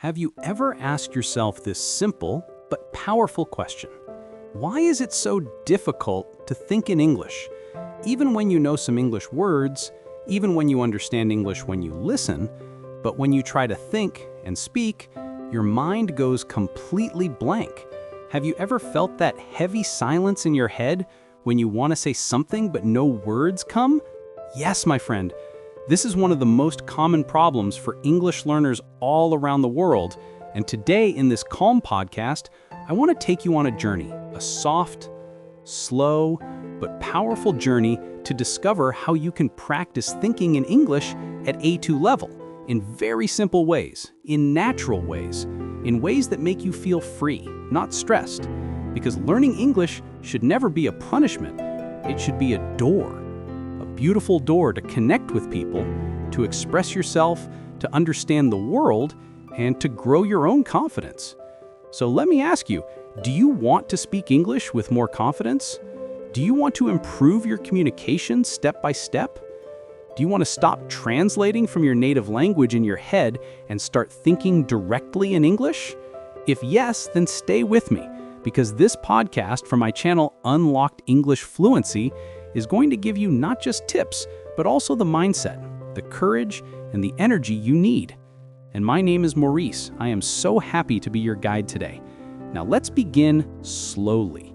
Have you ever asked yourself this simple but powerful question? Why is it so difficult to think in English? Even when you know some English words, even when you understand English when you listen, but when you try to think and speak, your mind goes completely blank. Have you ever felt that heavy silence in your head when you want to say something but no words come? Yes, my friend. This is one of the most common problems for English learners all around the world, and today in this Calm podcast, I want to take you on a journey, a soft, slow, but powerful journey to discover how you can practice thinking in English at A2 level, in very simple ways, in natural ways, in ways that make you feel free, not stressed, because learning English should never be a punishment. It should be a door. A beautiful door to connect with people, to express yourself, to understand the world, and to grow your own confidence. So let me ask you, do you want to speak English with more confidence? Do you want to improve your communication step by step? Do you want to stop translating from your native language in your head and start thinking directly in English? If yes, then stay with me, because this podcast from my channel Unlocked English Fluency is going to give you not just tips, but also the mindset, the courage, and the energy you need. And my name is Mourise. I am so happy to be your guide today. Now let's begin slowly.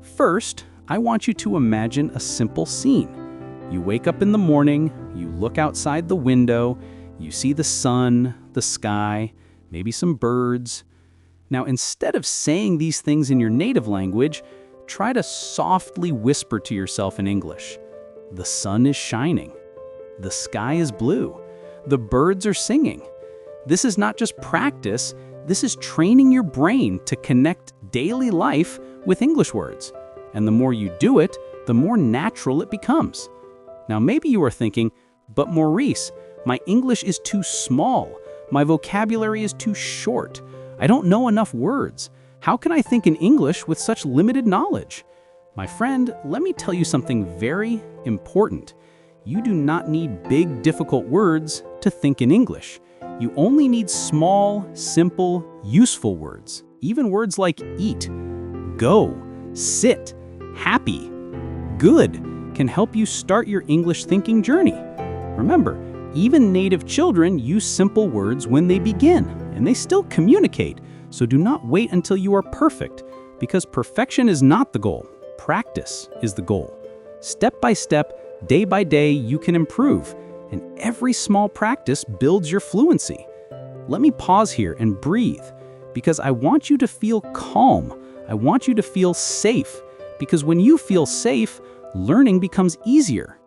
First, I want you to imagine a simple scene. You wake up in the morning, you look outside the window, you see the sun, the sky, maybe some birds. Now, instead of saying these things in your native language, try to softly whisper to yourself in English. The sun is shining. The sky is blue. The birds are singing. This is not just practice, this is training your brain to connect daily life with English words. And the more you do it, the more natural it becomes. Now, maybe you are thinking, but Mourise, my English is too small. My vocabulary is too short. I don't know enough words. How can I think in English with such limited knowledge? My friend, let me tell you something very important. You do not need big, difficult words to think in English. You only need small, simple, useful words. Even words like eat, go, sit, happy, good can help you start your English thinking journey. Remember, even native children use simple words when they begin, and they still communicate. So do not wait until you are perfect, because perfection is not the goal. Practice is the goal. Step by step, day by day, you can improve, and every small practice builds your fluency. Let me pause here and breathe, because I want you to feel calm. I want you to feel safe, because when you feel safe, learning becomes easier.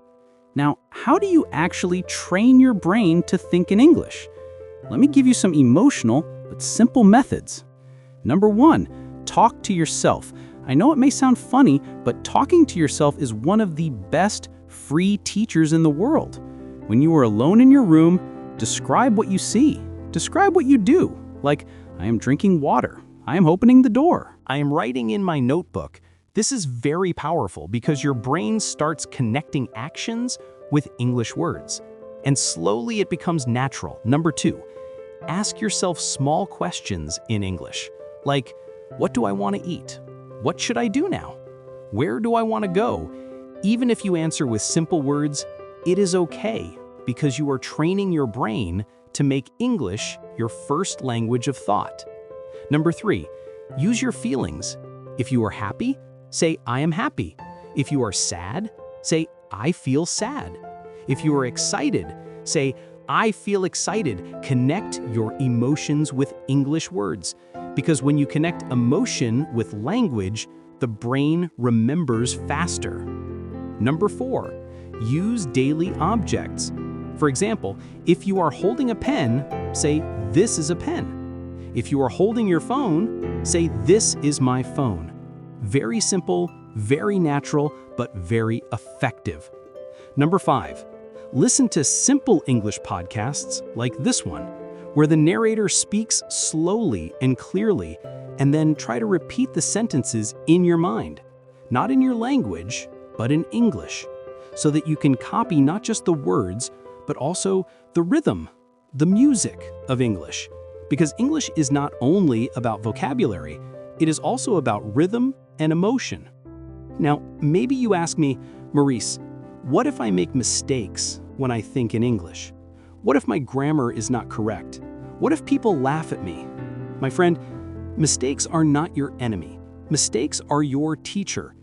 Now, how do you actually train your brain to think in English? Let me give you some emotional but simple methods. Number 1, talk to yourself. I know it may sound funny, but talking to yourself is one of the best free teachers in the world. When you are alone in your room, describe what you see. Describe what you do. Like, I am drinking water. I am opening the door. I am writing in my notebook. This is very powerful because your brain starts connecting actions with English words. And slowly it becomes natural. Number 2, ask yourself small questions in English, like, what do I want to eat? What should I do now? Where do I want to go? Even if you answer with simple words, it is okay, because you are training your brain to make English your first language of thought. Number 3, use your feelings. If you are happy, say, I am happy. If you are sad, say, I feel sad. If you are excited, say, I feel excited. Connect your emotions with English words, because when you connect emotion with language, the brain remembers faster. Number 4, use daily objects. For example, if you are holding a pen, say, this is a pen. If you are holding your phone, say, this is my phone. Very simple, very natural, but very effective. Number 5, listen to simple English podcasts like this one, where the narrator speaks slowly and clearly, and then try to repeat the sentences in your mind, not in your language, but in English, so that you can copy not just the words, but also the rhythm, the music of English. Because English is not only about vocabulary, it is also about rhythm and emotion. Now, maybe you ask me, Mourise, what if I make mistakes when I think in English? What if my grammar is not correct? What if people laugh at me? My friend, mistakes are not your enemy. Mistakes are your teacher.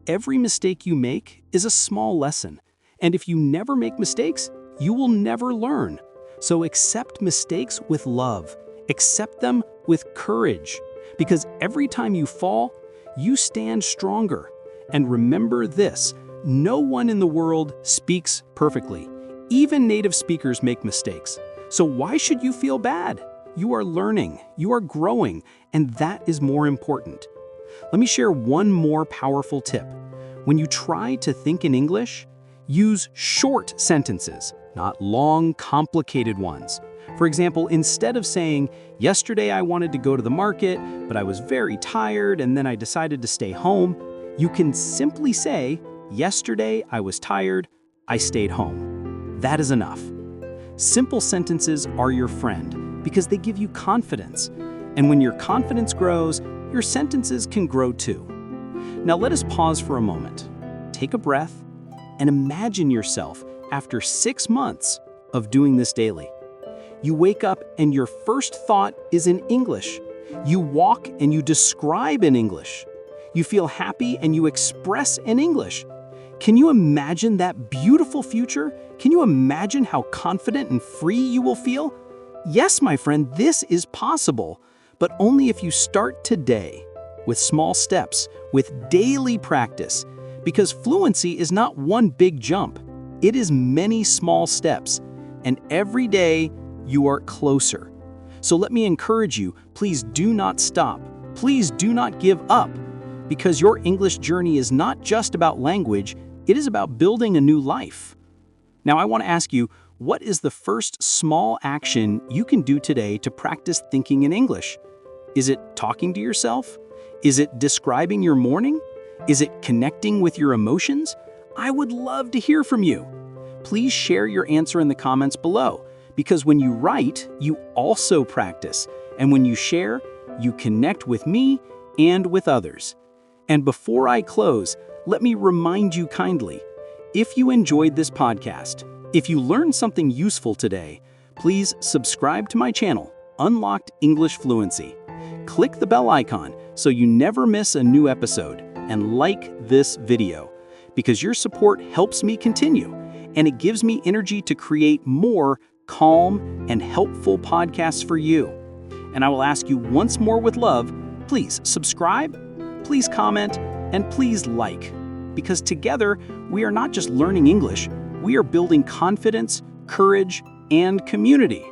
Every mistake you make is a small lesson. And if you never make mistakes, you will never learn. So accept mistakes with love. Accept them with courage. Because every time you fall, you stand stronger. And remember this, no one in the world speaks perfectly. Even native speakers make mistakes. So why should you feel bad? You are learning, you are growing, and that is more important. Let me share one more powerful tip. When you try to think in English, use short sentences, not long, complicated ones. For example, instead of saying, yesterday I wanted to go to the market, but I was very tired and then I decided to stay home, you can simply say, yesterday I was tired, I stayed home. That is enough. Simple sentences are your friend because they give you confidence. And when your confidence grows, your sentences can grow too. Now let us pause for a moment. Take a breath and imagine yourself after 6 months of doing this daily. You wake up and your first thought is in English. You walk and you describe in English. You feel happy and you express in English. Can you imagine that beautiful future? Can you imagine how confident and free you will feel? Yes, my friend, this is possible, but only if you start today with small steps, with daily practice, because fluency is not one big jump. It is many small steps, and every day you are closer. So let me encourage you, please do not stop. Please do not give up, because your English journey is not just about language, it is about building a new life. Now I want to ask you, what is the first small action you can do today to practice thinking in English? Is it talking to yourself? Is it describing your morning? Is it connecting with your emotions? I would love to hear from you. Please share your answer in the comments below, because when you write, you also practice. And when you share, you connect with me and with others. And before I close, let me remind you kindly, if you enjoyed this podcast, if you learned something useful today, please subscribe to my channel, Unlocked English Fluency. Click the bell icon so you never miss a new episode, and like this video, because your support helps me continue, and it gives me energy to create more calm and helpful podcasts for you. And I will ask you once more with love, please subscribe, please comment, and please like, because together we are not just learning English, we are building confidence, courage, and community.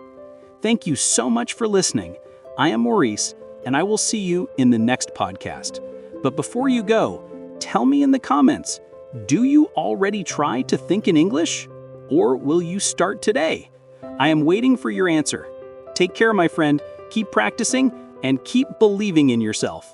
Thank you so much for listening. I am Mourise, and I will see you in the next podcast. But before you go, tell me in the comments, do you already try to think in English? Or will you start today? I am waiting for your answer. Take care, my friend. Keep practicing and keep believing in yourself.